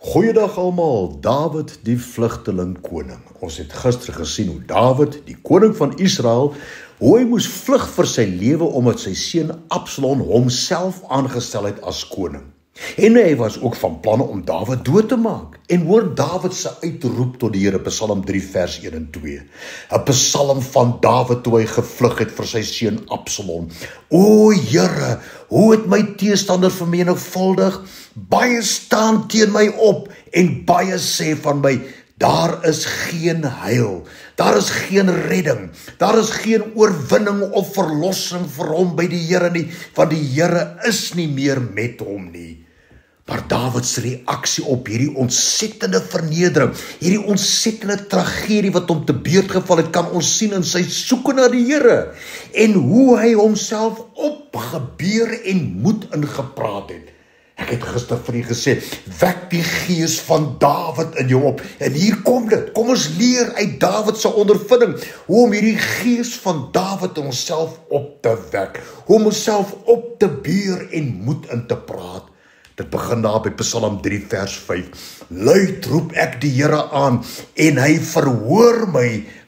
Goeiedag almal, Dawid die vlugteling koning. Ons het gister gesien hoe Dawid, die koning van Israel, hoe hy moes vlug vir sy lewe omdat sy seun Absalom homself aangestel het as koning. En hy was ook van planne om Dawid dood te maak. En hoor Dawid se uitroep tot die Here, Psalm 3 vers 1 en 2. 'n Psalm van Dawid toe hy gevlug het vir sy seun Absalom. O Here, hoe het my teestander vermenigvuldig, baie staan teen my op en baie sê van my, daar is geen heil, daar is geen redding, daar is geen oorwinning of verlossing vir hom by die Here nie, want die Here is nie meer met hom nie. Maar Dawid se reaksie op hierdie ontsettende vernedering, hierdie ontsettende tragedie wat hom te beurt geval het, kan ons sien in sy soeke na die Here en hoe hy homself opgebeur en moed ingepraat het. Ek het gister vir u gesê, wek die gees van Dawid in jou op. En hier kom dit. Kom ons leer uit Dawid se ondervinding hoe om hierdie gees van Dawid in onsself op te wek, hoe om onsself op te beur en moed in te praat. Dit begin daar by Psalm 3 vers 5. Luid roep ek die Here aan en hy verhoor my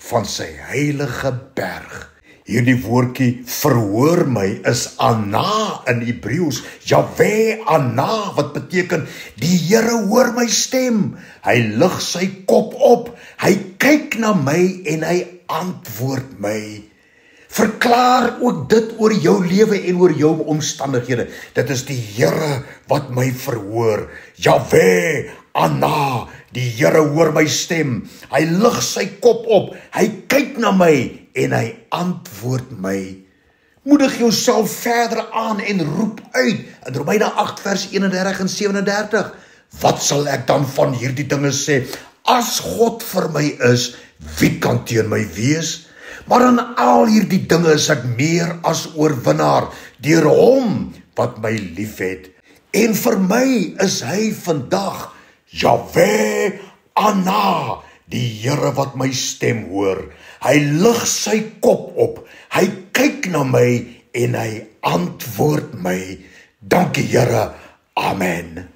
van sy heilige berg. Hierdie woordjie verhoor my is Ana in Hebreëus. Jahwe Ana, wat beteken die Here hoor my stem. Hy lig sy kop op. Hy kyk na my en hy antwoord my. Verklaar ook dit oor jou lewe en oor jou omstandighede. Dit is die Here wat my verhoor. Jahwe Ana, die Here hoor my stem. Hy lig sy kop op. Hy kyk na my en hy antwoord my. Moedig jouself verder aan en roep uit in Romeine 8 vers 31 en 37. Wat sal ek dan van hierdie dinge sê? As God vir my is, wie kan teen my wees? Maar in al hierdie dinge is ek meer as oorwinnaar deur hom wat my liefhet. En vir my is hy vandag Jahwe Ana, die Here wat my stem hoor. Hy lig sy kop op, hy kyk na my en hy antwoord my. Dankie Here, amen.